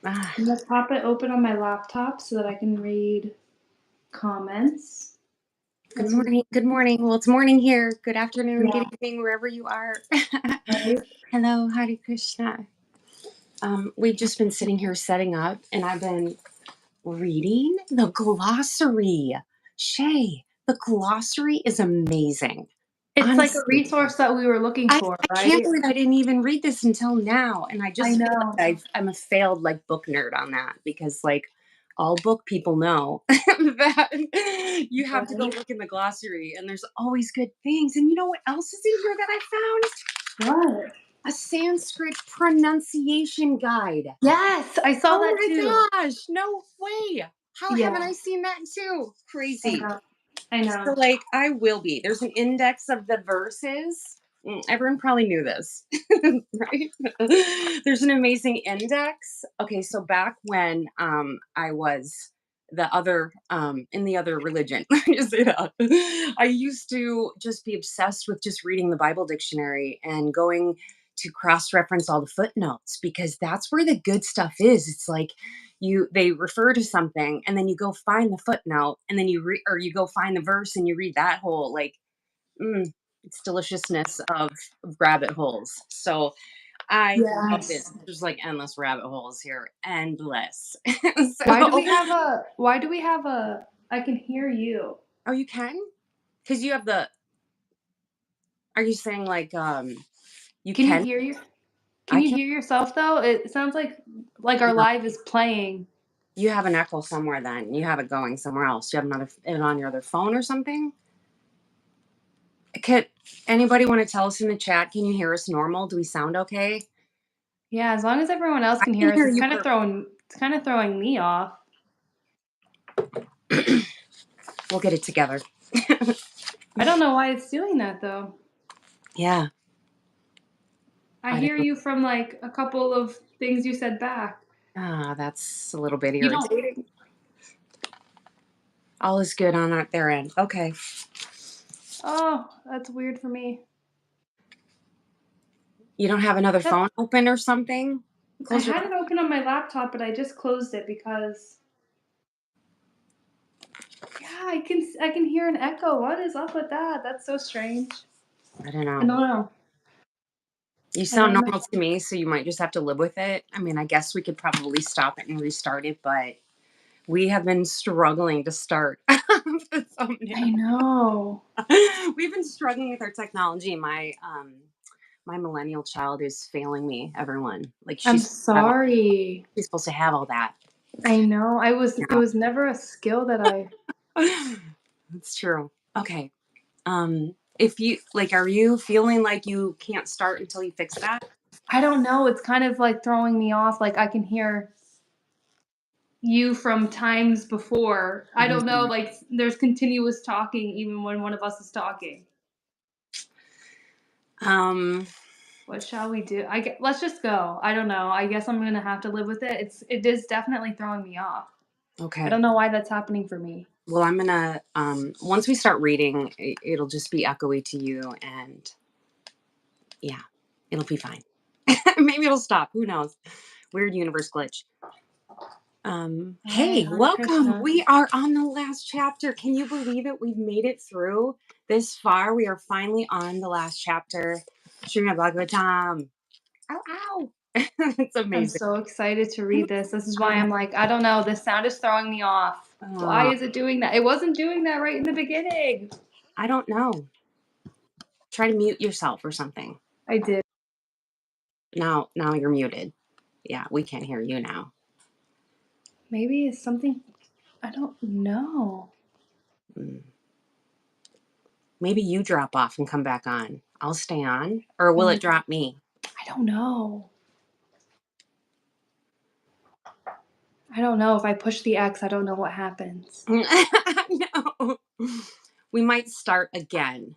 Ah, I'm going to pop it open on my laptop so that I can read comments. good morning. Good morning. Well, it's morning here. Good afternoon. Yeah. Good evening, wherever you are. Right? Hello, Hare Krishna. We've just been sitting here setting up, and I've been reading the glossary. Shay, the glossary is amazing. It's like a Honestly, resource that we were looking I for, can't right? believe I didn't even read this until now, and I I just feel know. like I'm a failed book nerd on that because all book people know that you have to go Right? look in the glossary, and there's always good things. And you know what else is in here that I What? found? A Sanskrit pronunciation guide. Yes, I saw that too. Oh my gosh, no way. How haven't Yeah, I seen that too? I Crazy. know. I So know. I will be. There's an index of the verses. Everyone probably knew this, right? There's an amazing index. Okay, so back when I was the other in the other religion, let me just say that. I used to just be obsessed with just reading the Bible dictionary and going to cross-reference all the footnotes because that's where the good stuff is. It's like they refer to something and then you go find the footnote and then you go find the verse and you read that whole mm, it's deliciousness of rabbit holes. So I love it. Yes. There's endless rabbit holes here, endless. Why do So we have a why do we have a I can hear you. oh, you can because you have the. Are you saying you Can you can? hear you? Can I you can. hear yourself though? It sounds like our No, live is playing. you have an echo somewhere. Then you have it going somewhere else. You have it on your other phone or something. Could anybody want to tell us in the chat? Can you hear us normal? Do we sound okay? Yeah, as long as everyone else I can can hear us, hear you perfect. it's kind of throwing me off. We'll get it together. I don't know why it's doing that though. Yeah, I I hear don't. you from like a couple of things you said back. Ah, that's a little bit You don't. irritating. All is good on their end. Okay. Oh, that's weird for me. You don't have another That phone open or something? I Close your. had it open on my laptop, but I just closed it because yeah, I can hear an echo. What is up with that? That's so strange. I don't I know. don't know. You I sound don't know. normal to me, so you might just have to live with it. I mean, I guess we could probably stop it and restart it, but we have been struggling to start the I thumbnail. know. We've been struggling with our technology. My millennial child is failing me, everyone. I'm sorry. She's supposed to have all that. I know. It Yeah. was never a skill that I That's true. Okay. If you are you feeling like you can't start until you fix that? I don't know. It's kind of like throwing me off. Like I can hear you from times before. I don't know. Mhm. Like there's continuous talking even when one of us is talking. Um, What shall we do? Let's just go. I don't know. I guess I'm gonna have to live with it. It is definitely throwing me off. I okay. don't know why that's happening for me. Well, I'm gonna once we start reading, it'll just be echoey to you, and yeah, it'll be fine. Maybe it'll stop. Who knows? Weird universe glitch. All right, Hey, Hare welcome. Krishna. We are on the last chapter. Can you believe it? We've made it through this far. We are finally on the last chapter. Srimad Bhagavatam. Ow, ow. It's I'm amazing. so excited to read this. This is why I'm like, I don't know. This sound is throwing me off. Why Uh, is it doing that? It wasn't doing that right in the beginning. I don't know. Try to mute yourself or something. I did. Now you're muted. Yeah, we can't hear you now. Maybe it's something. I don't know. Mm. Maybe you drop off and come back on. I'll stay on. Or will Oh, it drop me? I don't know. I don't know. If I push the X, I don't know what happens. No. We might start again.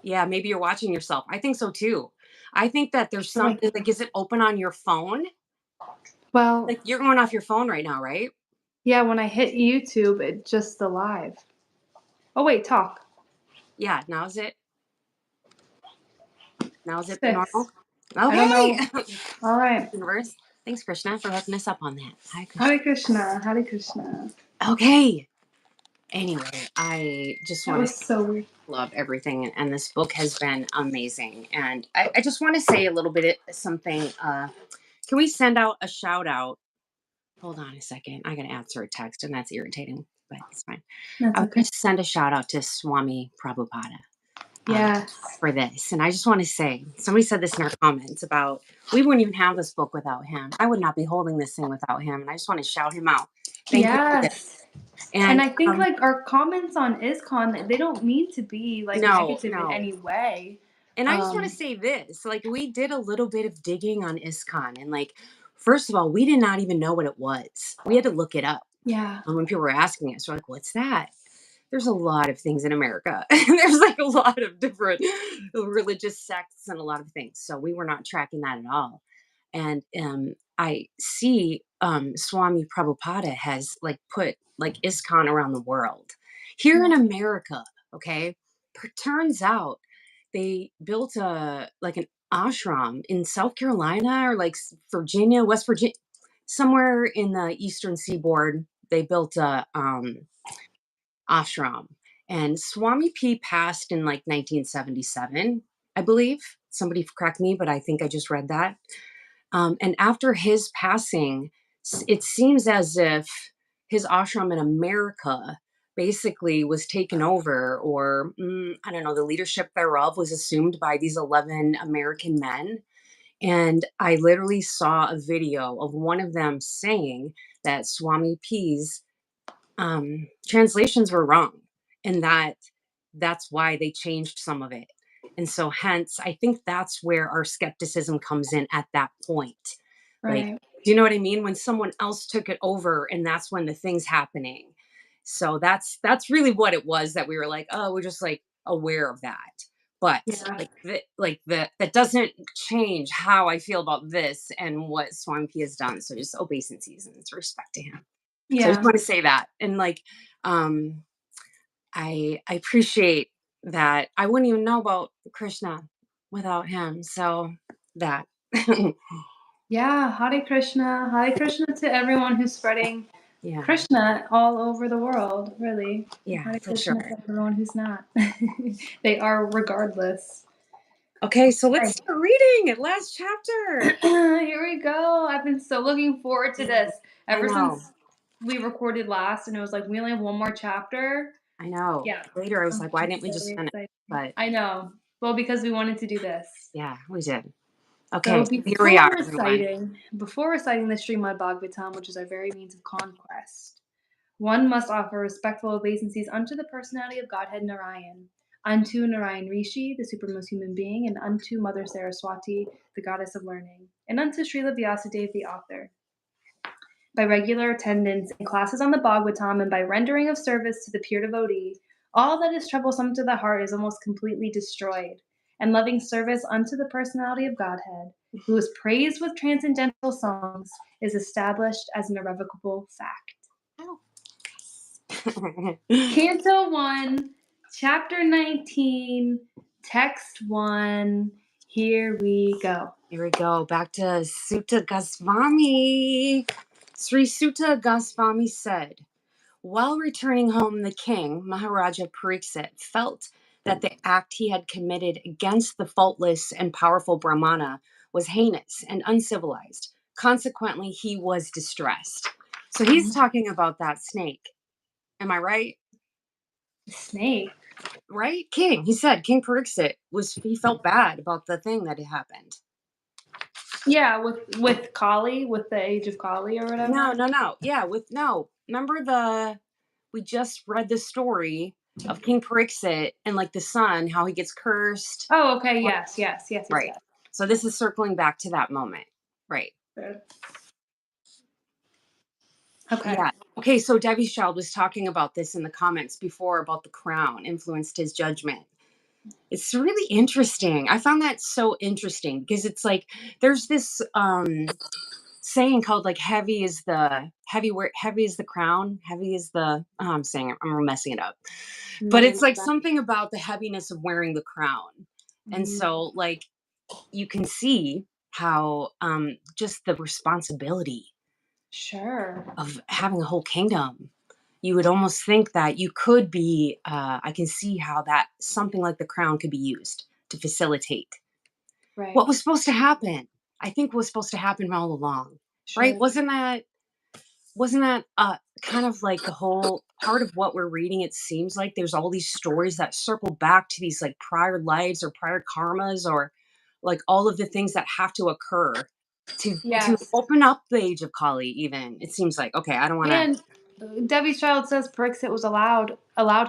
Yeah, maybe you're watching yourself. I think so too. I think that there's Okay. something is it open on your phone? Well, Like you're going off your phone right now, right? yeah, when I hit YouTube, it just the live. Oh, wait, talk. Yeah, now is it the 6. normal? I don't Okay. know. All right. Universe. Thanks, Krishna, for hooking us up on that. Hi, Krishna. Hare Krishna. Hare Krishna. Okay. Anyway, I just That want was to so weird. love everything, and this book has been amazing. And I just want to say a little bit something. Can we send out a shout out? Hold on a second. I gotta answer a text, and that's irritating, but it's fine. That's I was okay. going to send a shout out to Swami Prabhupada Yes. for this. And I just want to say, somebody said this in our comments about we wouldn't even have this book without him. I would not be holding this thing without him. And I just want to shout him out. Thank you for this. Yes. And And I think like our comments on ISKON, they don't mean to be like no, negative in no. any way. And I just want to say this, like we did a little bit of digging on ISKCON, and like first of all, we did not even know what it was. We had to look it up. Yeah. And when people were asking us, we're like, what's that? There's a lot of things in America. There's like a lot of different religious sects and a lot of things. So we were not tracking that at all. And I see Swami Prabhupada has like put like ISKCON around the world. Here in America, okay, turns out they built a like an ashram in South Carolina or like Virginia, West Virginia, somewhere in the eastern seaboard. They built a ashram. And Swami P passed in like 1977, I believe. Somebody correct me, but I think I just read that. And after his passing, it seems as if his ashram in America basically was taken over, or I don't know, the leadership thereof was assumed by these 11 American men. And I literally saw a video of one of them saying that Swami P's translations were wrong, and that's why they changed some of it. And so hence I think that's where our skepticism comes in at that point. Like, Right. do you know what I mean? When someone else took it over, and that's when the thing's happening. So that's really what it was, that we were like, oh, we're just like aware of that. But Yeah. like the that doesn't change how I feel about this and what Swami P has done. So just obeisances and respect to him. So I just Yeah. want to say that. And like, um, I appreciate that. I wouldn't even know about Krishna without him. So that. Yeah. Hare Krishna. Hare Krishna to everyone who's spreading Yeah. Krishna all over the world, really. Yeah, Hare for Krishna sure. to everyone who's not. They are regardless. Okay, so let's Right. start reading it. Last chapter. Here we go. I've been so looking forward to this I ever know. since we recorded last, and it was like we only have one more chapter. I know. Yeah, Later I was I'm like, why just didn't we just very finish? excited. But I know. Well, because we wanted to do this. yeah, we did. Okay, So so here we are, everyone. before reciting the Srimad Bhagavatam, which is our very means of conquest, one must offer respectful obeisances unto the personality of Godhead Narayan, unto Narayan Rishi, the supremmost human being, and unto Mother Saraswati, the goddess of learning, and unto Srila Vyasadeva, the author. By regular attendance in classes on the Bhagavatam and by rendering of service to the pure devotee, all that is troublesome to the heart is almost completely destroyed, and loving service unto the personality of Godhead, who is praised with transcendental songs, is established as an irrevocable fact. Canto One, Chapter 19, Text 1. Here we go. Here we go. Back to Suta Gosvami. Sri Suta Gosvami said, while returning home, the king, Maharaja Pariksit, felt that the act he had committed against the faultless and powerful Brahmana was heinous and uncivilized. Consequently, he was distressed. So he's talking about that snake. Am I right? Snake. Right? King. He said King Pariksit he felt bad about the thing that had happened. Yeah, with Kali, with the age of Kali or whatever. No. Yeah, remember we just read the story of King Pariksit and like the son, how he gets cursed. Oh, okay. Yes. Right. So this is circling back to that moment. Right. Okay. Yeah. Okay, so Debbie's Child was talking about this in the comments before about the crown influenced his judgment. It's really interesting. I found that so interesting because it's like there's this saying called like heavy is the crown, heavy is the I'm saying it, I'm messing it up. But it's like something about the heaviness of wearing the crown. And so like you can see how just the responsibility Sure. of having a whole kingdom. You would almost think that you could be, I can see how that something like the crown could be used to facilitate what Right. was supposed to happen. I think was supposed to happen all along, right? Sure. Wasn't that kind of like the whole part of what we're reading? It seems like there's all these stories that circle back to these like prior lives or prior karmas or like all of the things that have to occur to Yes. open up the age of Kali. Even it seems like okay, I don't want to. And Devi's Child says Pariksit was allowed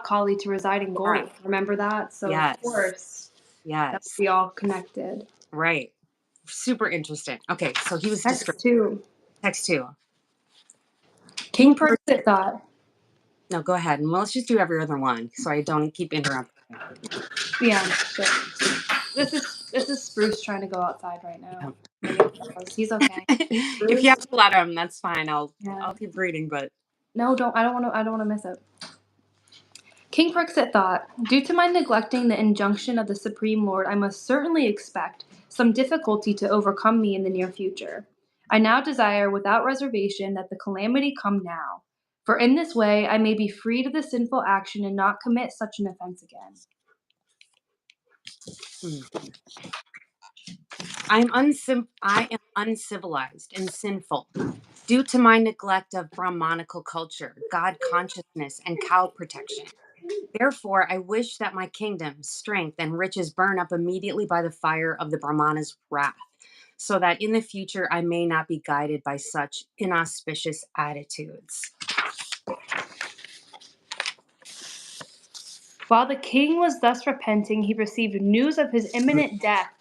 Kali to reside in Yeah. gold. Remember that? So of Yes. course that would Yes. be all connected. Right. Super interesting. Okay, so he was described Text two. text two. King King Pariksit thought. No, go ahead. And let's just do every other one so I don't keep interrupting Yeah, sure. This is Spruce trying to go outside right now. you. Making arrows. He's okay. If you Spruce? have to let him, that's fine. I'll Yeah. keep reading, but No, don't. I don't want to miss it. King Pariksit thought, due to my neglecting the injunction of the Supreme Lord, I must certainly expect some difficulty to overcome me in the near future. I now desire without reservation that the calamity come now, for in this way I may be freed of the sinful action and not commit such an offense again. mm. I am uncivilized and sinful due to my neglect of Brahmanical culture, God consciousness, and cow protection. Therefore, I wish that my kingdom, strength, and riches burn up immediately by the fire of the Brahmana's wrath, so that in the future I may not be guided by such inauspicious attitudes. While the king was thus repenting, he received news of his imminent death,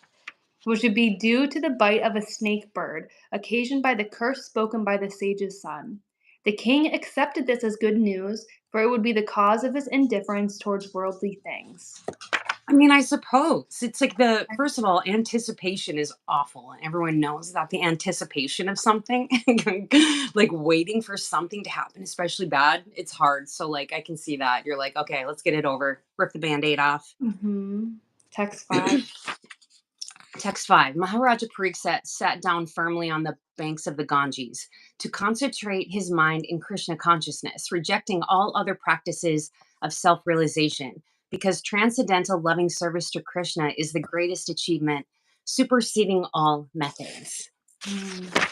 which would be due to the bite of a snake bird, occasioned by the curse spoken by the sage's son. The king accepted this as good news, for it would be the cause of his indifference towards worldly things. I mean, I suppose it's like first of all, anticipation is awful, and everyone knows that the anticipation of something, like waiting for something to happen, especially bad, it's hard. So, like, I can see that you're like, okay, let's get it over, rip the band-aid off. Mm-hmm. Text 5. Text 5. Maharaja Pariksit sat down firmly on the banks of the Ganges to concentrate his mind in Krishna consciousness, rejecting all other practices of self realization, because transcendental loving service to Krishna is the greatest achievement, superseding all methods. Mm.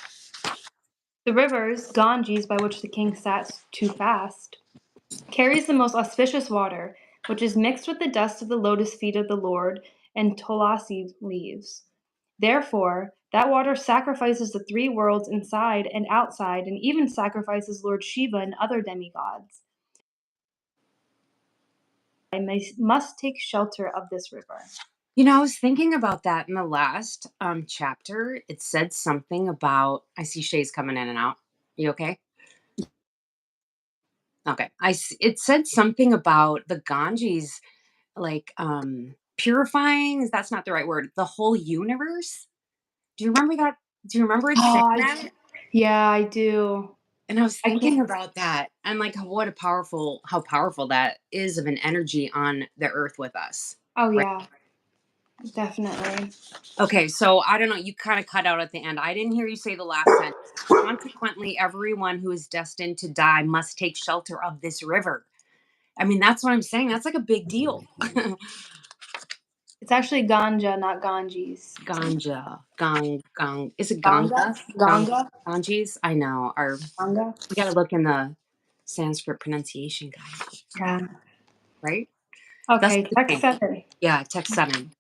The rivers, Ganges, by which the king sat to fast, carries the most auspicious water, which is mixed with the dust of the lotus feet of the Lord and tulasi leaves. Therefore, that water sacrifices the three worlds inside and outside, and even sacrifices Lord Shiva and other demigods. Must take shelter of this river. You know, I was thinking about that in the last chapter. It said something about, I see Shay's coming in and out. You okay? Okay. It said something about the Ganges like purifying, that's not the right word, the whole universe. Do you remember that? Do you remember it saying Oh, that? yeah, I do. And I was I thinking can't. about that and like how powerful that is of an energy on the earth with us, Oh, right? yeah, definitely. Okay, so I don't know, you kind of cut out at the end. I didn't hear you say the last sentence. Consequently, everyone who is destined to die must take shelter of this river. I mean, that's what I'm saying. That's like a big deal. It's actually ganja, not Ganges. Ganja, is it Ganga? Ganga? Ganga? Ganges? I know. Ganga? We gotta look in the Sanskrit pronunciation guide, Yeah. right? Thus Okay, the text king. 7. Yeah, text 7.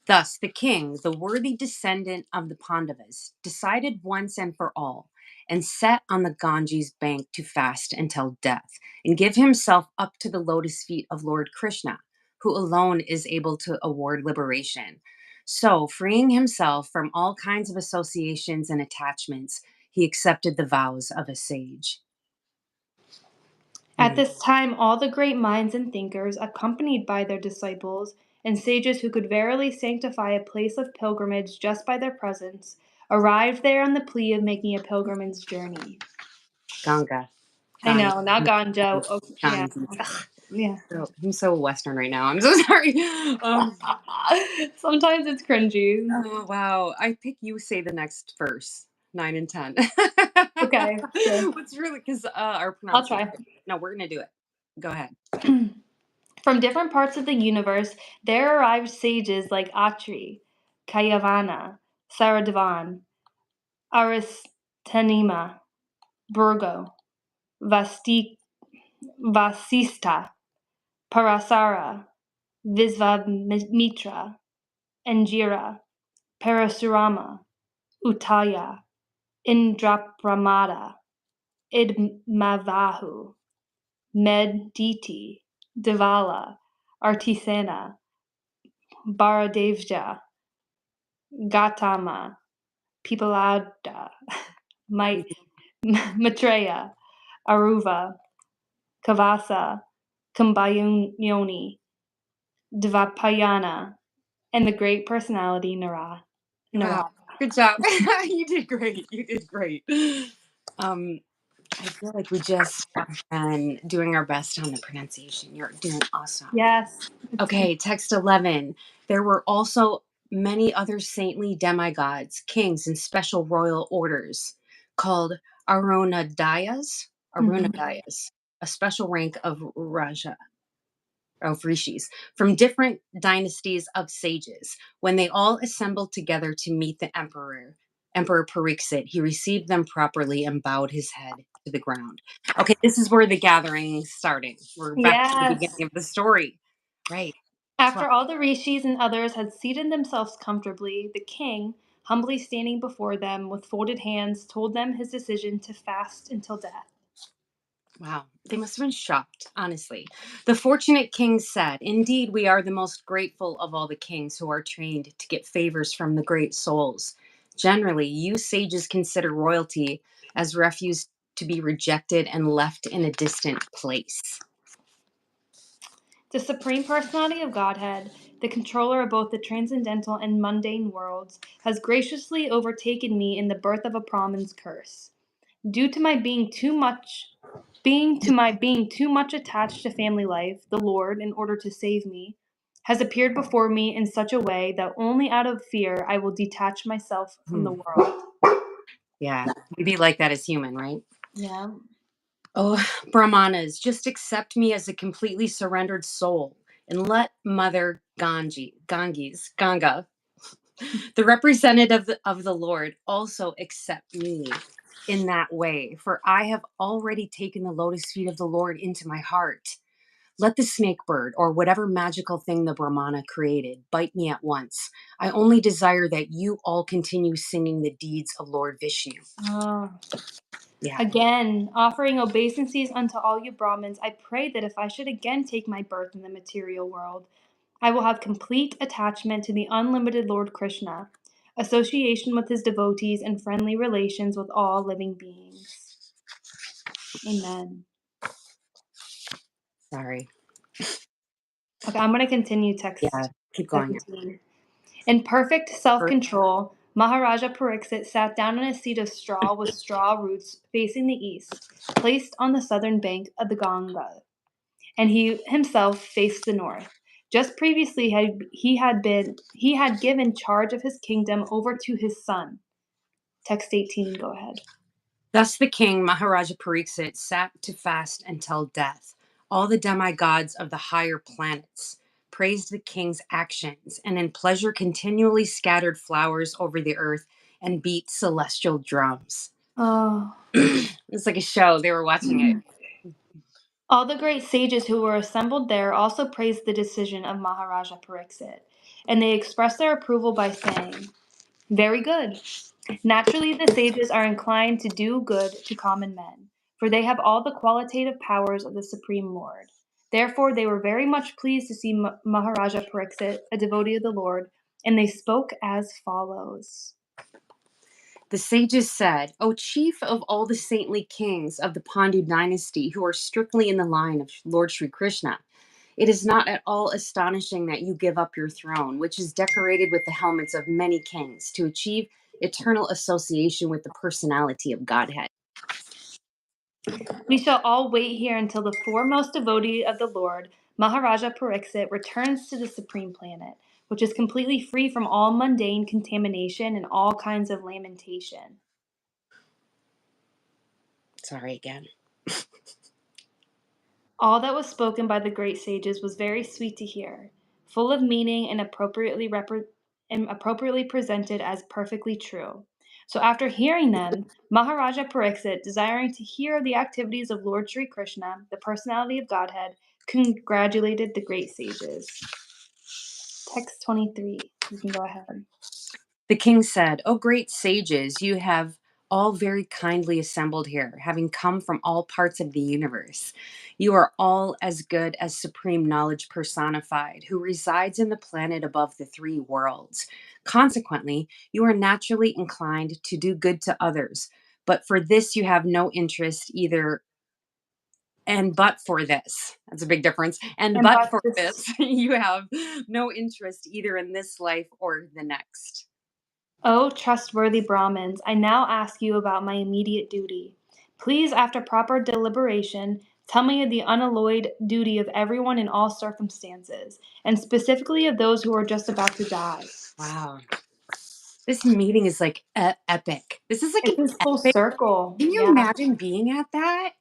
Thus the king, the worthy descendant of the Pandavas, decided once and for all, and set on the Ganges bank to fast until death, and give himself up to the lotus feet of Lord Krishna, who alone is able to award liberation. So, freeing himself from all kinds of associations and attachments, he accepted the vows of a sage. At Mm. this time, all the great minds and thinkers, accompanied by their disciples, and sages who could verily sanctify a place of pilgrimage just by their presence, arrived there on the plea of making a pilgrimage journey. Ganga. I Gang know, not ganja. Oh, yeah. Ganges. Yeah. I'm so Western right now. I'm so sorry. Sometimes it's cringy. Oh, wow. I think you say the next verse, 9 and 10. Okay, sure. What's really because our I'll pronunciation. try. No, we're gonna do it. Go ahead. From different parts of the universe, there arrived sages like Atri, Kayavana, Saradavan, Aristanema, Burgo, Vasista, Parasara, Visvamitra, Angira, Parasurama, Uttaya, Indrapramada, Idmavahu, Medditi, Devala, Artisena, Bharadevja, Gautama, Pipalada, Maitreya, Aruva, Kavasa, Kumbayuni, Dvapayana, and the great personality Wow. Narada. Good job. You did great. You did great. Um, I feel like we just have been doing our best on the pronunciation. You're doing awesome. Yes. Okay, text 11. There were also many other saintly demigods, kings, and special royal orders called Mhm. Arunadayas, a special rank of rishis, from different dynasties of sages. When they all assembled together to meet the Emperor Pariksit, he received them properly and bowed his head to the ground. Okay, this is where the gathering is starting. We're back to the Yes. beginning of the story. Right. After all the rishis and others had seated themselves comfortably, the king, humbly standing before them with folded hands, told them his decision to fast until death. Wow, they must have been shocked, honestly. The fortunate king said, "Indeed, we are the most grateful of all the kings who are trained to get favors from the great souls. Generally, you sages consider royalty as refuse to be rejected and left in a distant place." The Supreme Personality of Godhead, the controller of both the transcendental and mundane worlds, has graciously overtaken me in the birth of a Brahmin's curse. Due to my being too much attached to family life, the Lord, in order to save me, has appeared before me in such a way that only out of fear I will detach myself from the Hmm. world. Yeah, we be like that as human, right? Yeah. Oh, Brahmanas, just accept me as a completely surrendered soul and let Mother Ganga, the representative of the Lord, also accept me in that way, for I have already taken the lotus feet of the Lord into my heart. Let the snake bird or whatever magical thing the Brahmana created bite me at once. I only desire that you all continue singing the deeds of Lord Vishnu. Oh. Yeah. Again, offering obeisances unto all you Brahmins, I pray that if I should again take my birth in the material world, I will have complete attachment to the unlimited Lord Krishna, association with his devotees, and friendly relations with all living beings. Amen. Sorry. Okay, I'm going to continue Yeah. text Keep going. 17. In perfect self control, Maharaja Pariksit sat down on a seat of straw with straw roots facing the east, placed on the southern bank of the Ganga, and he himself faced the north. Just previously, he had given charge of his kingdom over to his son. Text 18. Go ahead. Thus the king, Maharaja Pariksit, sat to fast until death. All the demigods of the higher planets praised the king's actions, and in pleasure continually scattered flowers over the earth and beat celestial drums. Oh. It's like a show. They were watching it. All the great sages who were assembled there also praised the decision of Maharaja Pariksit, and they expressed their approval by saying, "Very good. Naturally, the sages are inclined to do good to common men, for they have all the qualitative powers of the Supreme Lord. Therefore, they were very much pleased to see Maharaja Pariksit, a devotee of the Lord, and they spoke as follows." The sages said, "O chief of all the saintly kings of the Pandu dynasty who are strictly in the line of Lord Sri Krishna, it is not at all astonishing that you give up your throne, which is decorated with the helmets of many kings, to achieve eternal association with the personality of Godhead." We shall all wait here until the foremost devotee of the Lord, Maharaja Pariksit, returns to the supreme planet, which is completely free from all mundane contamination and all kinds of lamentation. Sorry again. All that was spoken by the great sages was very sweet to hear, full of meaning and appropriately presented as perfectly true. So after hearing them, Maharaja Pariksit, desiring to hear of the activities of Lord Sri Krishna, the personality of Godhead, congratulated the great sages. Text 23. You can go ahead. The king said, "O great sages, you have all very kindly assembled here, having come from all parts of the universe. You are all as good as supreme knowledge personified, who resides in the planet above the three worlds. Consequently, you are naturally inclined to do good to others, but for this you have no interest either. And but for this, that's a big difference. And And but but for this, this, you have no interest either in this life or the next." O trustworthy Brahmins, I now ask you about my immediate duty. Please, after proper deliberation, tell me of the unalloyed duty of everyone in all circumstances, and specifically of those who are just about to die. Wow. This meeting is like epic. This is like It's an this full epic. circle. Can you Yeah. imagine being at that?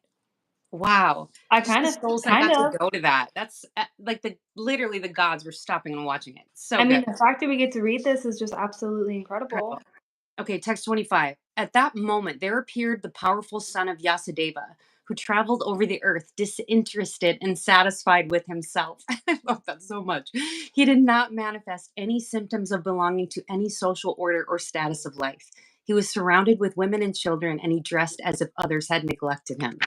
Wow. I Just kind the of, souls that kind got to of. go to that. That's like literally the gods were stopping and watching it. So I mean, good. the fact that we get to read this is just absolutely incredible. Incredible. Okay, text 25. At that moment, there appeared the powerful son of Vyasadeva, who traveled over the earth, disinterested and satisfied with himself. I love that so much. He did not manifest any symptoms of belonging to any social order or status of life. He was surrounded with women and children, and he dressed as if others had neglected him.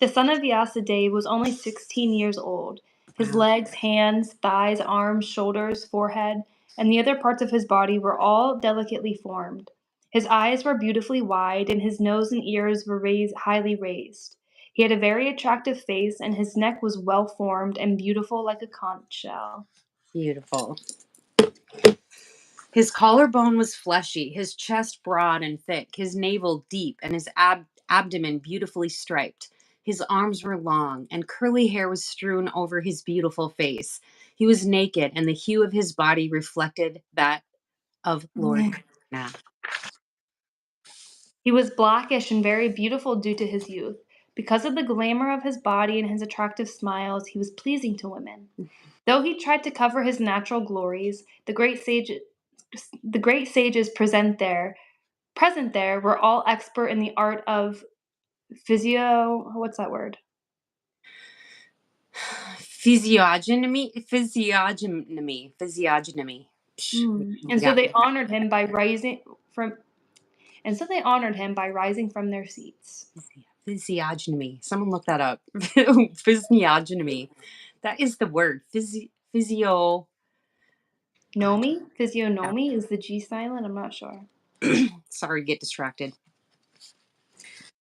The son of Vyasadeva was only 16 years old. His Wow. legs, hands, thighs, arms, shoulders, forehead, and the other parts of his body were all delicately formed. His eyes were beautifully wide, and his nose and ears were highly raised. He had a very attractive face, and his neck was well formed and beautiful like a conch shell. Beautiful. His collarbone was fleshy, his chest broad and thick, his navel deep, and his abdomen beautifully striped. His arms were long, and curly hair was strewn over his beautiful face. He was naked, and the hue of his body reflected that of Lord Krishna. He was blackish and very beautiful due to his youth. Because of the glamour of his body and his attractive smiles, he was pleasing to women. Though he tried to cover his natural glories, the great sages present there were all expert in the art of what's that word? Physiognomy. Psh, And so yeah. they honored him by from rising from their seats. Physiognomy. Someone look that up. Physiognomy. That is the word. Physio. Physiognomy is the G silent. I'm not sure. Sorry, get distracted.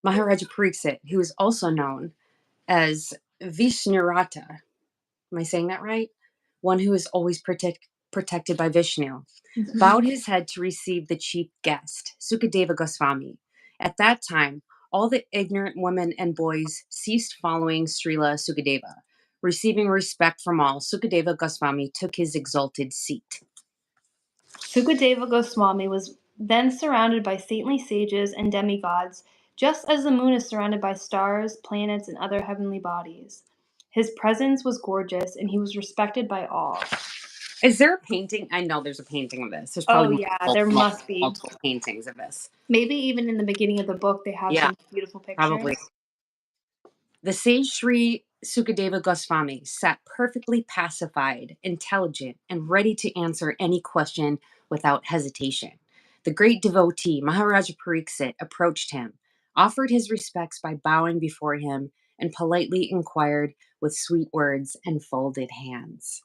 Maharaja Pariksit, who is also known as Vishnurata. Am I saying that right? One who is always protected by Vishnu, bowed his head to receive the chief guest, Sukadeva Gosvami. At that time, all the ignorant women and boys ceased following Srila Sukadeva. Receiving respect from all, Sukadeva Gosvami took his exalted seat. Sukadeva Goswami was then surrounded by saintly sages and demigods, just as the moon is surrounded by stars, planets, and other heavenly bodies. His presence was gorgeous, and he was respected by all. Is there a painting? I know there's a painting of this. There's Oh, probably yeah, there must be. multiple paintings of this. Maybe even in the beginning of the book, they have Yeah, some beautiful probably. pictures. The sage Sri Sukadeva Gosvami sat perfectly pacified, intelligent, and ready to answer any question without hesitation. The great devotee, Maharaja Pariksit, approached him, offered his respects by bowing before him, and politely inquired with sweet words and folded hands.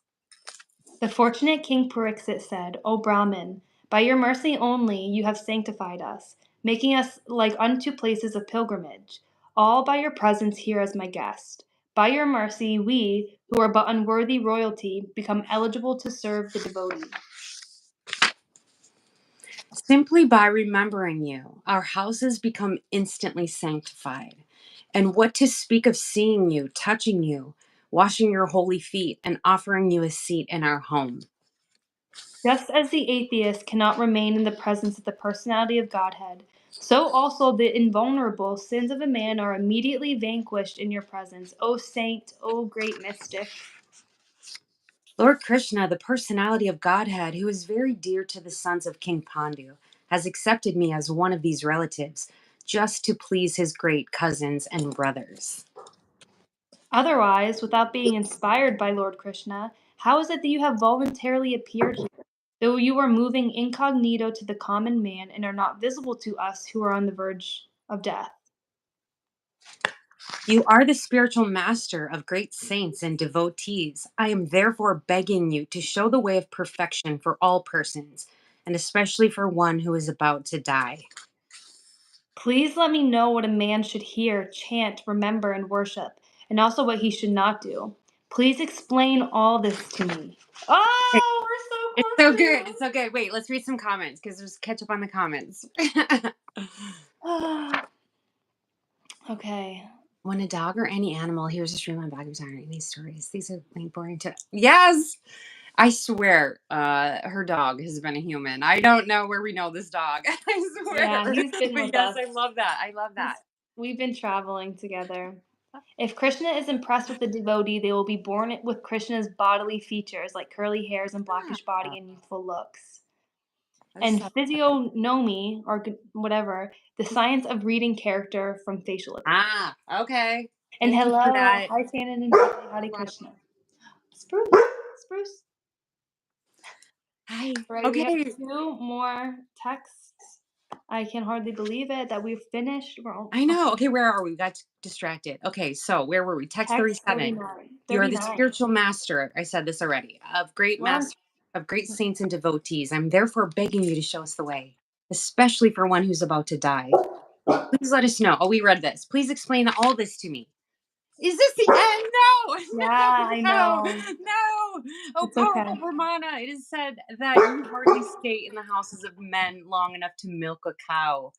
The fortunate King Pariksit said, O Brahmin, by your mercy only you have sanctified us, making us like unto places of pilgrimage, all by your presence here as my guest. By your mercy, we, who are but unworthy royalty, become eligible to serve the devotee. Simply by remembering you, our houses become instantly sanctified. And what to speak of seeing you, touching you, washing your holy feet, and offering you a seat in our home. Just as the atheist cannot remain in the presence of the personality of Godhead, so also the invulnerable sins of a man are immediately vanquished in your presence, O saint, O great mystic. Lord Krishna, the personality of Godhead, who is very dear to the sons of King Pandu, has accepted me as one of these relatives, just to please his great cousins and brothers. Otherwise, without being inspired by Lord Krishna, how is it that you have voluntarily appeared here, though you are moving incognito to the common man and are not visible to us who are on the verge of death? You are the spiritual master of great saints and devotees. I am therefore begging you to show the way of perfection for all persons, and especially for one who is about to die. Please let me know what a man should hear, chant, remember, and worship, and also what he should not do. Please explain all this to me. Oh, It's we're so so good. It's close so good. Wait, let's read some comments because there's catch up on the comments. to Okay. When a dog or any animal hears a Srimad Bhagavatam in these stories, these are important to. Yes! I swear, her dog has been a human. I don't know where we know this dog. I Yeah, swear. he's been But with yes, us. I love that. I love that. We've been traveling together. If Krishna is impressed with the devotee, they will be born with Krishna's bodily features like curly hairs and blackish Ah, body and youthful looks. that's And so. physiognomy, or whatever, the science of reading character from facial appearance. Ah, okay. And Thank you for hello, that. hi Shannon and Julie, Hare Hold on. Krishna. Spruce, Spruce. Hi. Right, we have Okay. 2 more texts. I can hardly believe it that we've finished. We're I okay. know. Okay, where are we? We got distracted. Okay, so where were we? Text Text 37. 39. You are the 39. spiritual master. I said this already. Of great We're on. master, of great saints and devotees. I'm therefore begging you to show us the way, especially for one who's about to die. Please let us know. Oh, we read this. Please explain all this to me. Is this the end? No, Yeah, no, I no, know. no. Oh, It's okay. powerful Brahmana. It is said that you hardly stay in the houses of men long enough to milk a cow.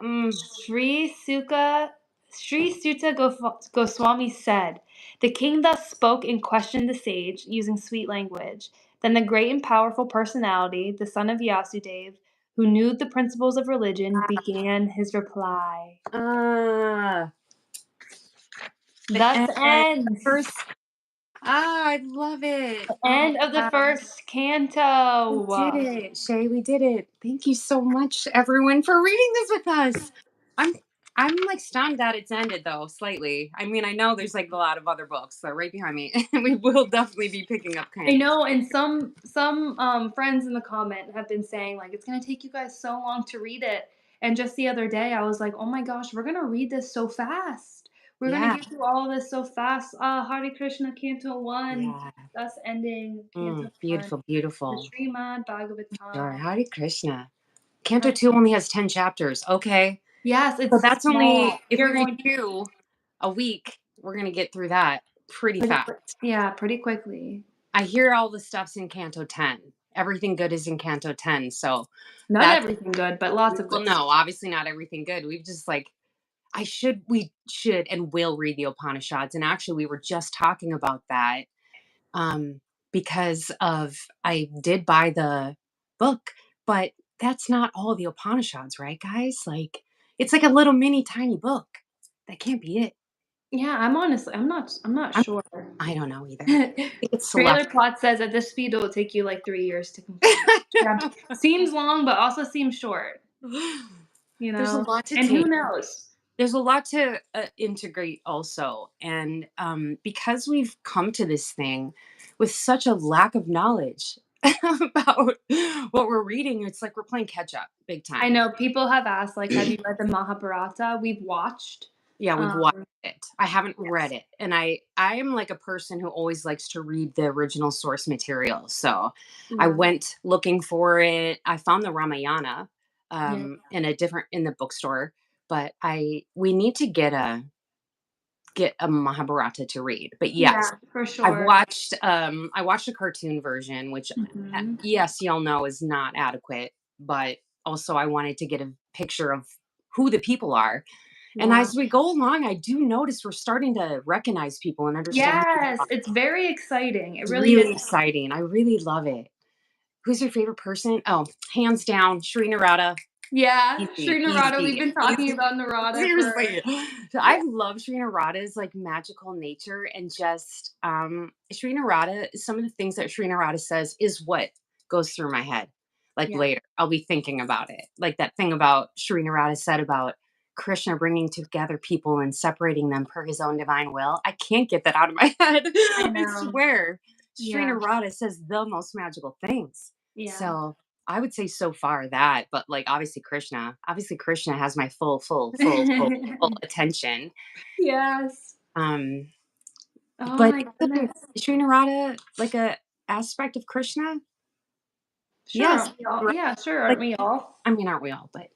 Mm. Sri Suta Goswami said, "The king thus spoke and questioned the sage, using sweet language. Then the great and powerful personality, the son of Vyasadeva, who knew the principles of religion, began his reply." Ah, the Thus end. The ends first. Ah, I love it. the Oh end of the my first we did canto. it, Shay. We did it. Thank you so much, everyone, for reading this with us. I'm I'm like stunned that it's ended though, slightly. I mean, I know there's like a lot of other books that are right behind me, and we will definitely be picking up I Canto. know, and some friends in the comment have been saying like it's gonna take you guys so long to read it. And just the other day, I was like, oh my gosh, we're gonna read this so fast. We're gonna Yeah, get through all of this so fast. Hare Krishna, Canto One, yeah. thus ending Canto One, Beautiful, the beautiful. Srimad Sure. Bhagavatam. Hare Krishna. Canto Hare- 2 only has 10 chapters. Okay. Yes, So it's that's only, small. if we You're read going two a week, we're going to get through that pretty fast. yeah, pretty quickly. I hear all the stuff's in Canto 10. Everything good is in Canto 10. So Not that's, everything good, but lots of well, good no, stuff. obviously not everything good. We've just like, we should and will read the Upanishads. And actually, we were just talking about that um, because of, I did buy the book, but that's not all the Upanishads, right, guys? Like, it's like a little mini tiny book. That can't be it. Yeah, I'm not I'm, sure. I don't know either. I think it's Trailer select. plot says at this speed it'll take you like 3 years to complete. Yeah, seems long, but also seems short, you There's a know? lot to And who take. knows? There's a lot to integrate also. And because we've come to this thing with such a lack of knowledge about what we're reading, it's like we're playing catch up big I time. know people have asked, like, "Have you read the Mahabharata?" We've watched. Yeah, we've watched Um, it. I haven't read yes. it. And I am like a person who always likes to read the original source material. So I Yeah. went looking for it. I found the Ramayana Yeah. in the bookstore, but I we need to get a Mahabharata to read. But yes, Yeah, for sure. I watched a cartoon version, which Mhm. yes, y'all know is not adequate, but also I wanted to get a picture of who the people are. And as we go along, I do notice we're starting to recognize people and understand who they Yes, are. it's very exciting. It It's really is. really exciting. I really love it. Who's your favorite person? Oh, hands down, Sri Narada. Yeah, Easy, Sri Narada, we've easy, been talking easy. about Narada for Seriously. So I love Sri Narada's like magical nature and just Sri Narada, some of the things that Sri Narada says is what goes through my head. Like yeah, later, I'll be thinking about it. Like that thing about Sri Narada said about Krishna bringing together people and separating them per his own divine will. I can't get that out of my head. I I know. swear. Sri Yeah, Narada says the most magical things. yeah. So I would say so far that, but like obviously Krishna has my full attention. Yes. Um, Oh but my goodness. is Sri Narada like a aspect of Krishna? Sure, Yes, aren't we all? right. Yeah, sure, Like aren't we all? I mean, aren't we all? But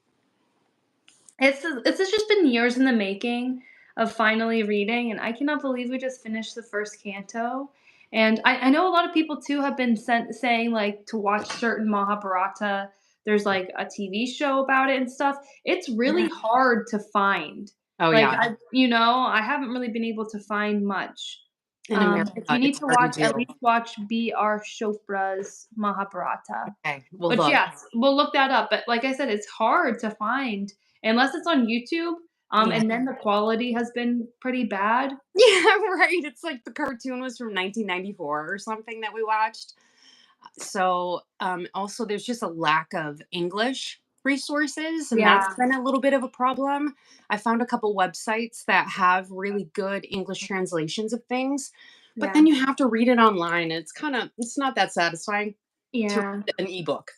It's just been years in the making of finally reading, and I cannot believe we just finished the first canto. And I know a lot of people too have been saying like to watch certain Mahabharata. There's like a TV show about it and stuff. It's really yeah. hard to find. Oh Like yeah, I haven't really been able to find much. in America If you need it's to hard to watch, at do. least watch B.R. Chopra's Mahabharata. Okay, well But look, yes, we'll look that up. But like I said, it's hard to find unless it's on YouTube. yeah, And then the quality has been pretty bad. yeah, right. It's like the cartoon was from 1994 or something that we watched. So also there's just a lack of English resources, and that's Yeah, been a little bit of a problem. I found a couple websites that have really good English translations of things, but yeah, then you have to read it online. It's not that satisfying to yeah, read an ebook.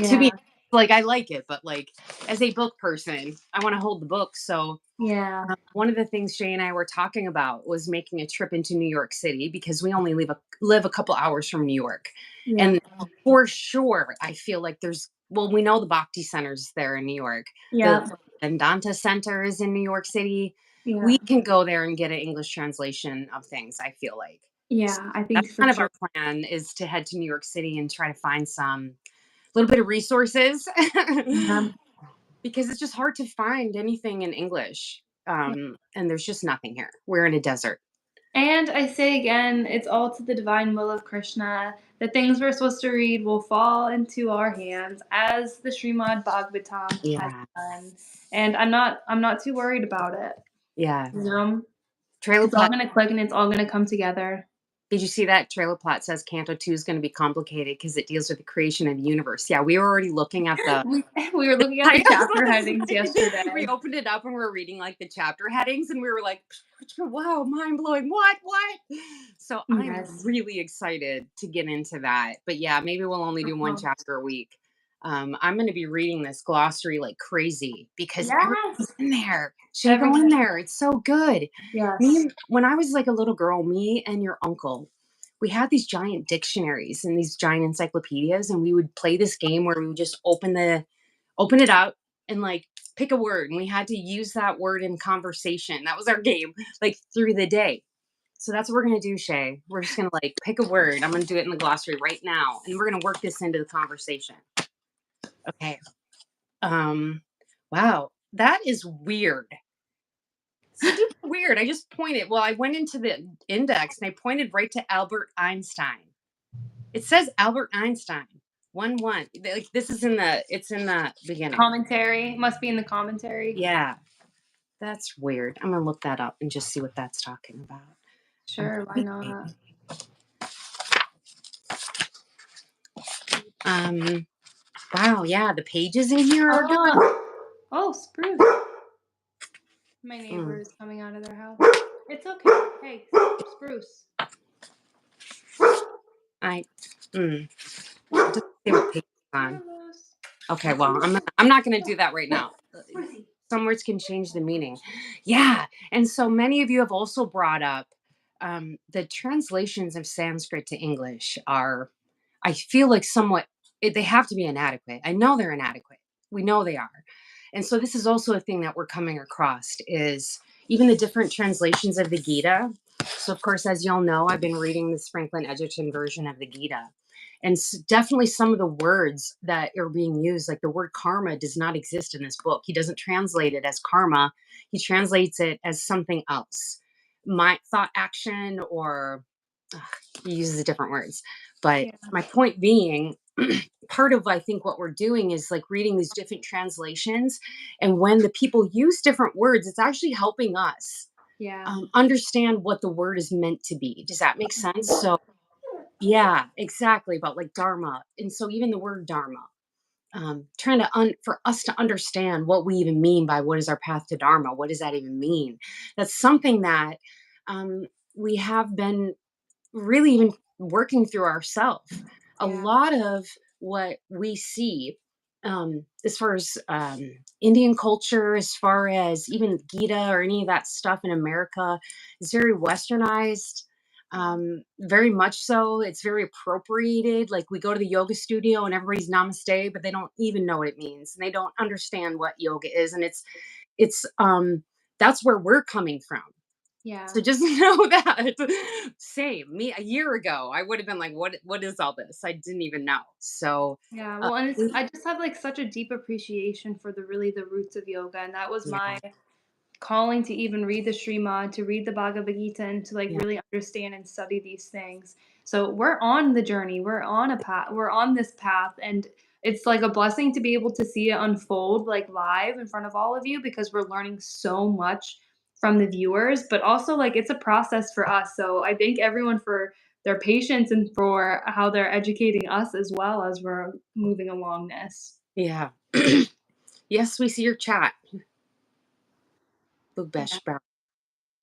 To yeah, me, like I like it, but like as a book person, I want to hold the book. So yeah, one of the things Shay and I were talking about was making a trip into New York City because we only live a couple hours from New York. yeah, And for sure, I feel like we know the Bhakti Center's there in New York. The yeah, Vedanta Center is in New York City. yeah, We can go there and get an English translation of things, I feel like. So yeah. I that's think for kind of sure. our plan is to head to New York City and try to find some little bit of resources Yeah. because it's just hard to find anything in English. And there's just nothing here. We're in a desert. And I say again, it's all to the divine will of Krishna. The things we're supposed to read will fall into our hands as the Srimad Bhagavatam has Yeah. done. And I'm not too worried about it. Yeah. You know? Trailer It's all plot. gonna click and it's all gonna come together. Did you see that trailer plot says Canto Two is going to be complicated because it deals with the creation of the universe? Yeah, we were already looking at the We we were looking at the titles chapter last headings night. We yesterday. opened it up and we were reading like the chapter headings, and we were like, "Wow, mind blowing! What?" So I'm Yes. really excited to get into that. But yeah, maybe we'll only do one Uh-huh. chapter a week. I'm going to be reading this glossary like crazy because everything's Yes. in there. Shay, go in Everything. there. It's so good. Yes. When I was like a little girl, me and your uncle, we had these giant dictionaries and these giant encyclopedias, and we would play this game where we would just open it up and like pick a word, and we had to use that word in conversation. That was our game, like through the day. So that's what we're gonna do, Shay. We're just gonna like pick a word. I'm gonna do it in the glossary right now, and we're gonna work this into the conversation. Okay. Um. Wow, that is weird. Super weird. I just pointed. Well, I went into the index and I pointed right to Albert Einstein. It says Albert Einstein. 1-1. Like this is it's in the beginning. Commentary. Must be in the commentary. Yeah. That's weird. I'm gonna look that up and just see what that's talking about. Sure, why not? Um wow, yeah, the pages in here are good. Oh, oh, Spruce. My neighbor Mm, is coming out of their house. It's okay. Hey, Spruce. I mm, it doesn't say what page it's on. Here, Moose. Okay, well, I'm not gonna do that right now. Sprucey. Some words can change the meaning. Yeah. And so many of you have also brought up the translations of Sanskrit to English are, I feel like they have to be inadequate. I know they're inadequate. We know they are. And so this is also a thing that we're coming across is even the different translations of the Gita. So of course, as y'all know, I've been reading this Franklin Edgerton version of the Gita. And definitely some of the words that are being used, like the word karma, does not exist in this book. He doesn't translate it as karma. He translates it as something else. My thought action, or ugh, he uses different words. But Yeah. my point being, part of I think what we're doing is like reading these different translations. And when the people use different words, it's actually helping us Yeah. understand what the word is meant to be. Does that make sense? So yeah, exactly, about like dharma. And so even the word dharma, trying to for us to understand what we even mean by what is our path to dharma, what does that even mean? That's something that um, we have been really even working through ourselves. A Yeah. lot of what we see, as far as Indian culture, as far as even Gita or any of that stuff in America, is very westernized. Yeah. Very much so. It's very appropriated. Like we go to the yoga studio and everybody's namaste, but they don't even know what it means and they don't understand what yoga is. And it's that's where we're coming from. Yeah. So just know that. Same. Me a year ago, I would have been like, what is all this? I didn't even know. So Yeah, uh, well, and it's we- I just have, like, such a deep appreciation for the roots of yoga, and that was my yeah, calling to even read the Srimad, to read the Bhagavad Gita, and to, like, yeah, really understand and study these things. So we're on the journey, we're on this path, and it's, like, a blessing to be able to see it unfold, like, live in front of all of you because we're learning so much from the viewers, but also, like, it's a process for us, so I thank everyone for their patience and for how they're educating us as well as we're moving along this. yeah. Yes, we see your chat. Yeah, Bugbesh.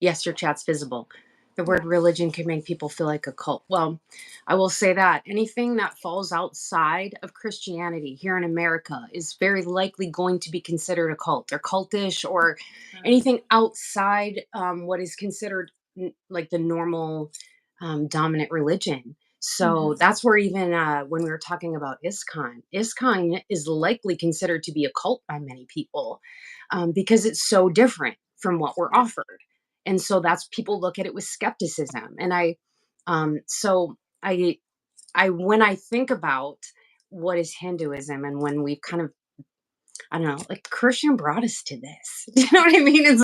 Yes, your chat's visible. The yeah, word religion can make people feel like a cult. Well, I will say that anything that falls outside of Christianity here in America is very likely going to be considered a cult or cultish, or anything outside what is considered like the normal dominant religion. So mhm, that's where even when we were talking about ISKON is likely considered to be a cult by many people because it's so different from what we're yeah, offered. And so that's, people look at it with skepticism. And so I, when I think about what is Hinduism, and when we've kind of, I don't know, like Christian brought us to this. Do you know what I mean? It's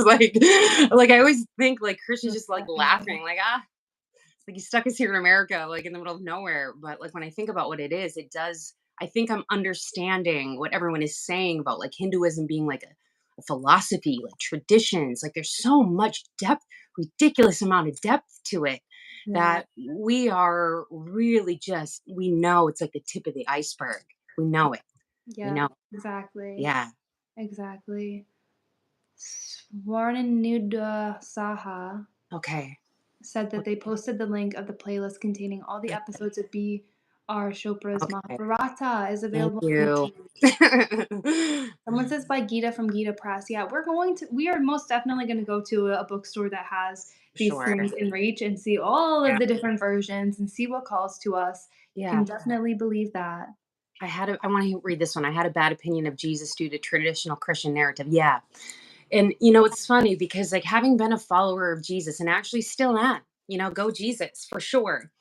like I always think like Christian's just like definitely. laughing, like, like he stuck us here in America, like in the middle of nowhere. But like when I think about what it is, it does. I think I'm understanding what everyone is saying about like Hinduism being like a philosophy, like traditions. Like there's so much depth, ridiculous amount of depth to it, Yeah. that we are really just, we know it's like the tip of the iceberg. We know it. We Yep, know. exactly, Yeah. exactly. Swarnanuda Saha Okay. said that they posted the link of the playlist containing all the episodes of B.R. Chopra's Okay. Mahabharata is Thank available on you. YouTube. Someone says by Gita from Gita Press. Yeah, we are most definitely going to go to a bookstore that has these Sure. things in reach and see all of Yeah. the different versions and see what calls to us. You can Yeah. definitely believe that. I want to read this one. I had a bad opinion of Jesus due to traditional Christian narrative. Yeah. And, it's funny because, like, having been a follower of Jesus and actually still am, go Jesus for sure.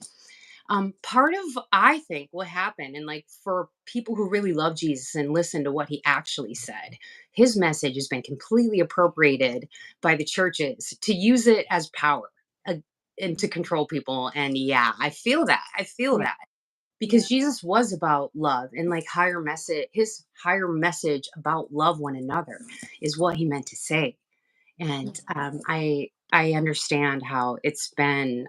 Part of, I think, what happened, and like for people who really love Jesus and listen to what he actually said, his message has been completely appropriated by the churches to use it as power, uh, and to control people. And yeah, I feel that. I feel Yeah, that yeah, because Jesus was about love, and like his higher message about love one another is what he meant to say. yeah, And I understand how it's been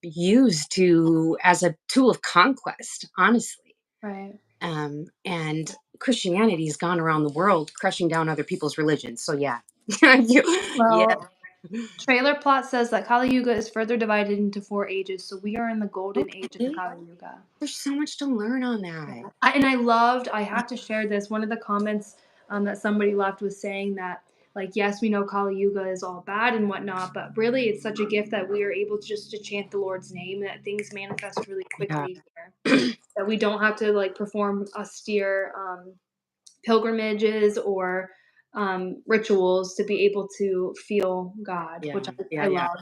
used to as a tool of conquest, honestly. right. And Christianity has gone around the world crushing down other people's religions. So yeah. Yeah. Well, Trailer Plot says that Kali Yuga is further divided into 4 ages, so we are in the golden age of the Okay. Kali Yuga. There's so much to learn on Yeah. that. I have to share this. One of the comments that somebody left was saying that, like, yes, we know Kali Yuga is all bad and whatnot, but really it's such a gift that we are able just to chant the Lord's name, that things manifest really Yeah. quickly here. That we don't have to, like, perform austere pilgrimages or rituals to be able to feel God, Yeah. which Yeah. I Yeah. love.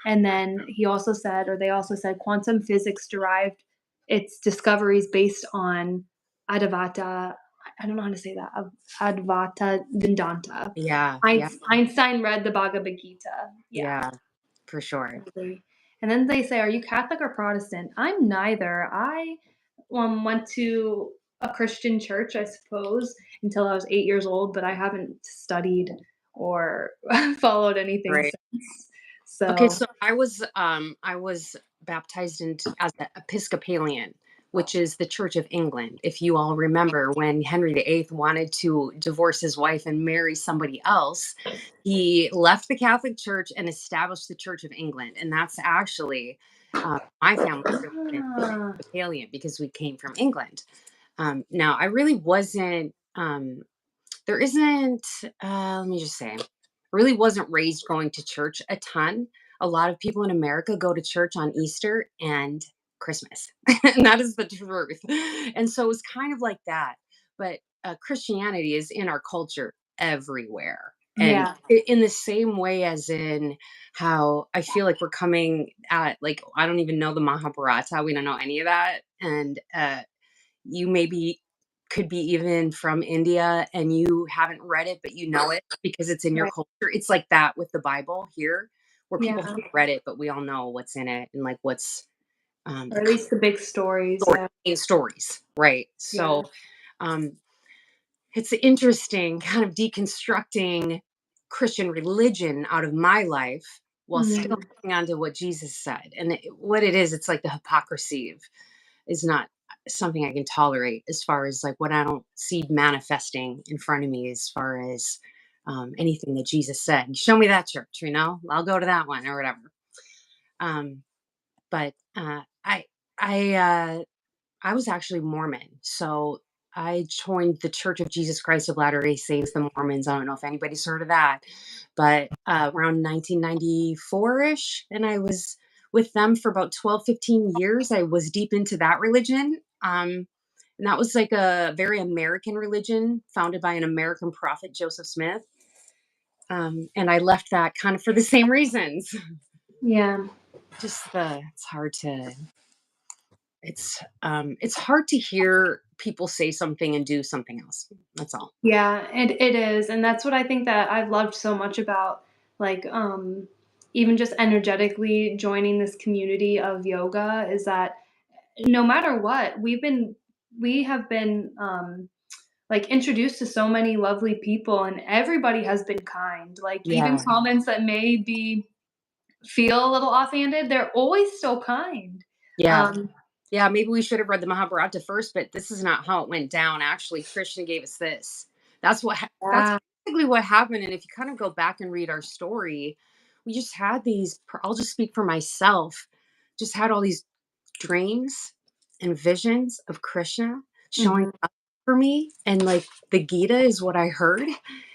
And then he also said, or they also said, quantum physics derived its discoveries based on Advaita. I don't know how to say that. Advaita Vedanta. Yeah, yeah, Einstein read the Bhagavad Gita. Yeah. yeah, for sure. Absolutely. And then they say, "Are you Catholic or Protestant?" I'm neither. I went to a Christian church, I suppose, until I was 8 years old, but I haven't studied or followed anything Right. since. Okay, So so I was baptized into as an Episcopalian, which is the Church of England. If you all remember when Henry VIII wanted to divorce his wife and marry somebody else, he left the Catholic Church and established the Church of England. And that's actually my family religion, ah, Episcopalian, because we came from England. Now, I really wasn't there isn't let me just say, I really wasn't raised going to church a ton. A lot of people in America go to church on Easter and Christmas. And that is the truth. And so it was kind of like that. But Christianity is in our culture everywhere. And yeah, in the same way as in how I feel like we're coming at, like, I don't even know the Mahabharata. We don't know any of that. And you maybe could be even from India and you haven't read it, but you know it because it's in your right, culture. It's like that with the Bible here, where people yeah, haven't read it, but we all know what's in it and like what's or the at least the big stories. story, Yeah, main stories, right? yeah, So um, it's interesting, kind of deconstructing Christian religion out of my life while still mm, hanging on to what Jesus said. And what it is, it's like the hypocrisy of is not something I can tolerate as far as like what I don't see manifesting in front of me as far as anything that Jesus said. Show me that church, I'll go to that one or whatever. Um, but I I was actually Mormon, so I joined the Church of Jesus Christ of Latter Day Saints, the Mormons. I don't know if anybody's heard of that, but around 1994 ish, and I was with them for about 12, 15 years. I was deep into that religion. And that was like a very American religion founded by an American prophet, Joseph Smith. And I left that kind of for the same reasons. yeah. It's hard to it's hard to hear people say something and do something else. That's all. Yeah, it is, and that's what I think that I've loved so much about, like, even just energetically joining this community of yoga is that no matter what, we have been, like, introduced to so many lovely people, and everybody has been kind, like, even Yeah. comments that may be feel a little offhanded, they're always so kind. Yeah. Um, Yeah, maybe we should have read the Mahabharata first, but this is not how it went down. Actually, Krishna gave us this. That's yeah, basically what happened. And if you kind of go back and read our story, we just had these. I'll just speak for myself. Just had all these dreams and visions of Krishna showing mhm, up for me, and like the Gita is what I heard,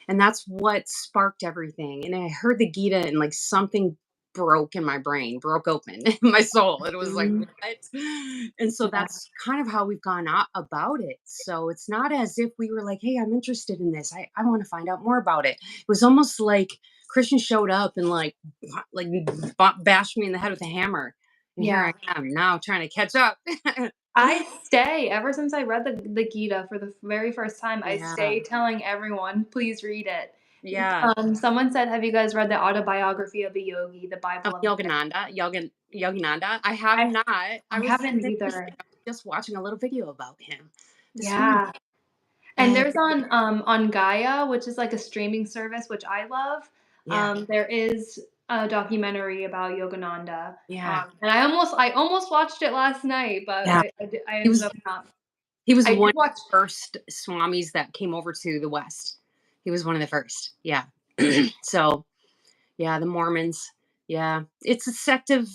and that's what sparked everything. And I heard the Gita, and like something broke in my brain, broke open in my soul. It was like, mhm, what? And so yeah, that's kind of how we've gone about it. So it's not as if we were like, hey, I'm interested in this. I want to find out more about it. It was almost like Christian showed up and like bashed me in the head with a hammer. And here yeah. I am now trying to catch up. I stay ever since I read the Gita for the very first time, I Yeah. stay telling everyone, "Please read it." Yeah. Someone said, "Have you guys read the autobiography of a yogi, the Bible of a Yogi?" Yogananda. I have I not. I I was haven't interested. either. I was just watching a little video about him this morning. Yeah, and And there's on Gaia, which is like a streaming service, which I love, yeah, there is a documentary about Yogananda, yeah, and I almost watched it last night, but yeah. I He ended was up not. he was I one did of the watch. first swamis that came over to the West. He was one of the first. Yeah. So yeah, the Mormons. Yeah. It's a sect of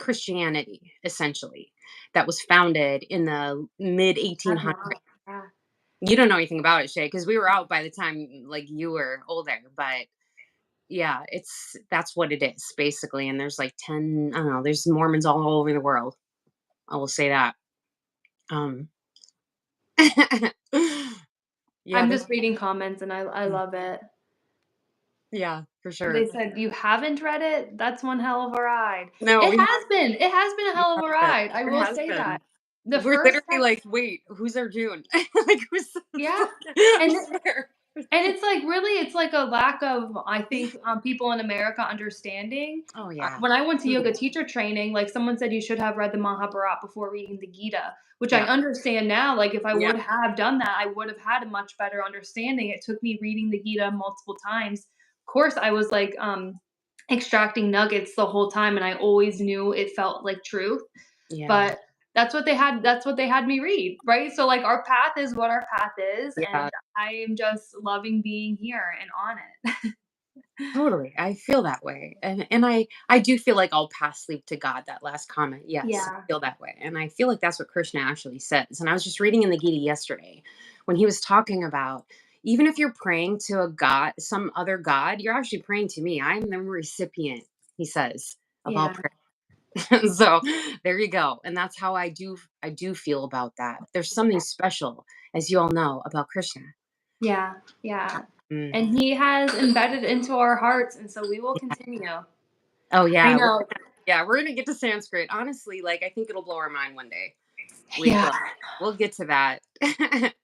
Christianity, essentially, that was founded in the mid I 1800s. know, yeah. You don't know anything about it, Shay, because we were out by the time like you were older. But yeah, that's what it is basically. And there's like 10. I don't know. There's Mormons all over the world. I will say that. Um, yeah, I'm just reading comments and I love it. Yeah, for They sure. said, "You haven't read it? That's one hell of a ride." No, It has been. It has been a it hell of has a been. ride. I It will has say that. been. The We're first literally like, text. "Wait, who's our June?" Like, who's Yeah. I And swear. And it's like really, it's like a lack of, I think, people in America understanding. Oh, yeah. When I went to yoga Totally. teacher training, like someone said, you should have read the Mahabharata before reading the Gita, which I Yeah. understand now. Like if I Yeah. would have done that, I would have had a much better understanding. It took me reading the Gita multiple times. Of course, I was like extracting nuggets the whole time, and I always knew it felt like truth. Yeah. But that's what they had me read, right? So, like, our path is what our path is, Yeah. and I am just loving being here and on it. Totally. I feel that way. And I do feel like I'll pass sleep to God, that last comment. Yes, I Yeah, feel that way. And I feel like that's what Krishna actually says. And I was just reading in the Gita yesterday when he was talking about even if you're praying to a God, some other God, you're actually praying to me. I'm the recipient, he says, of all yeah, prayer. So there you go. And that's how I do feel about that. There's something special, as you all know, about Krishna. yeah, yeah, Mm. and he has embedded into our hearts, and so we will continue. Oh I yeah, know. we're gonna get to Sanskrit. Honestly, like I think it'll blow our mind one day. We Yeah, will. We'll get to that.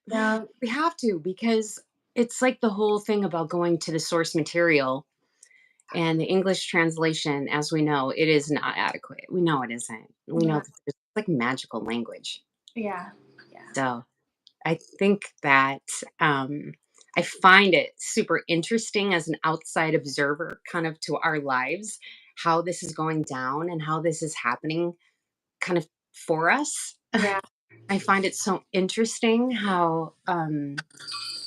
yeah, We have to because it's like the whole thing about going to the source material and the English translation, as we know, it is not adequate. We know it isn't. We know yeah, that it's like magical language. yeah, yeah, So I think that um, I find it super interesting as an outside observer, kind of to our lives, how this is going down and how this is happening kind of for us. yeah, I find it so interesting how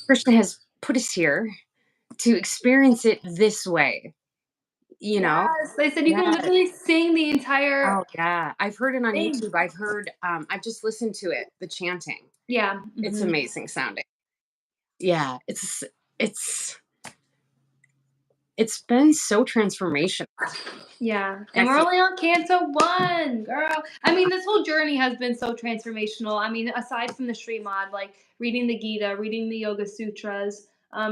Krishna has put us here to experience it this way, you know? yes. They said you can Yes. literally sing the entire Oh, yeah. I've heard it on thing. YouTube. I've just listened to it, the chanting. Yeah, It's mhm. amazing sounding. Yeah. It's, it's been so transformational. Yeah, I and we're feel, only on Canto One, girl. I mean, this whole journey has been so transformational. I mean, aside from the Srimad, like reading the Gita, reading the Yoga Sutras,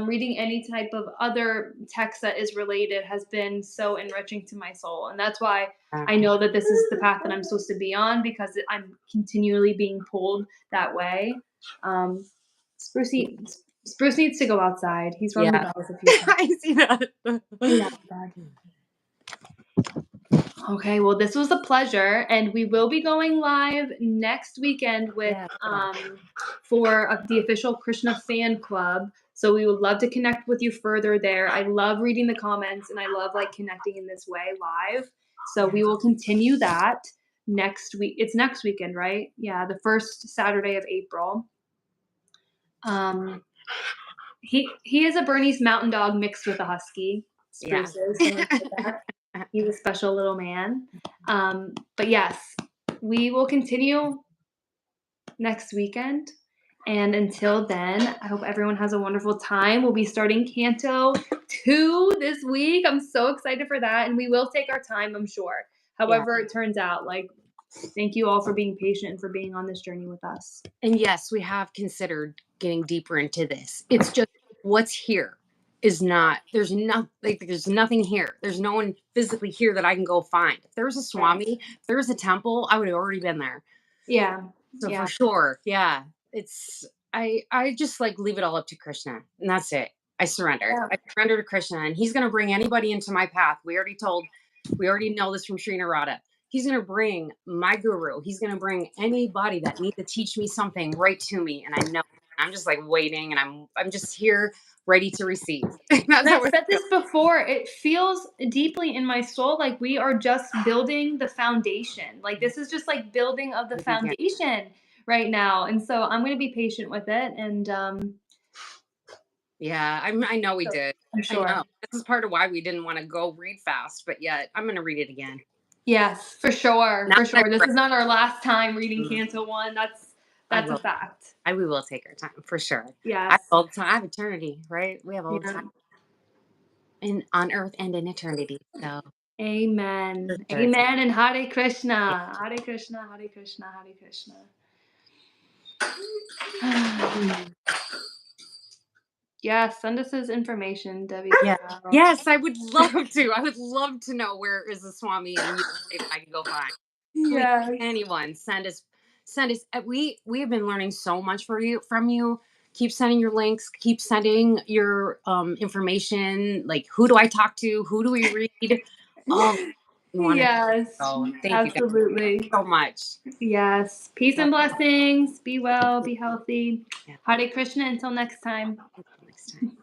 reading any type of other text that is related has been so enriching to my soul. And that's why uh, I know that this is the path that I'm supposed to be on because I'm continually being pulled that way. Um, Spruce, Spruce needs to go outside. He's rung the yeah. bells a few times. I see that. Get outside. Okay, well, this was a pleasure, and we will be going live next weekend with Yeah. for the official Krishna fan club. So we would love to connect with you further there. I love reading the comments, and I love like connecting in this way live. So Yeah. we will continue that next week. It's next weekend, right? Yeah, the first Saturday of April. Um, he is a Bernese Mountain Dog mixed with a Husky. Yeah. Spruce is. Don't forget that. He's a special little man. But yes, we will continue next weekend. And until then, I hope everyone has a wonderful time. We'll be starting Canto 2 this week. I'm so excited for that. And we will take our time, I'm sure. Yeah. However, it turns out, like, thank you all for being patient and for being on this journey with us. And yes, we have considered getting deeper into this. It's just what's here is not, there's nothing here. There's no one physically here that I can go find. If there was a Right. Swami, if there was a temple, I would have already been there. Yeah. So for Yeah. sure, yeah. It's I just like leave it all up to Krishna. And that's it. I surrender. Yeah. I surrender to Krishna and he's gonna bring anybody into my path. We already know this from Sri Narada. He's gonna bring my guru. He's gonna bring anybody that needs to teach me something right to me. And I know I'm just like waiting and I'm just here ready to receive. And That's how I've it said feels. this before, it feels deeply in my soul like we are just building the foundation. Like this is just like building of the Yeah. foundation right now. And so I'm going to be patient with it. And Yeah, I know we so did. I'm I know. sure. This is part of why we didn't want to go read fast, but yet I'm gonna read it again. Yes, for sure. Now For that sure. This is not our last time reading I've Canto One. I That's a will. fact. We will take our time for sure. I have Yes. all the time. I have eternity, right? We have all the Yeah. time in on earth and in eternity. So for Amen. sure. Amen. And Hare Krishna. Hare Krishna. Hare Krishna. Hare Krishna. Mm. Yeah, send us his information, Debbie. Yeah. Wow. Yes, I would love to. I would love to know where is the Swami and you if I can go find. Please, Yes. anyone, send us. We have been learning so much from you. Keep sending your links. Keep sending your information. Like, who do I talk to? Who do we read? Oh, we want to. Yes, Oh, thank you guys absolutely. so much. Yes. Peace So, and blessings. Be well, be healthy. yeah. Hare Krishna until next time. Until next time.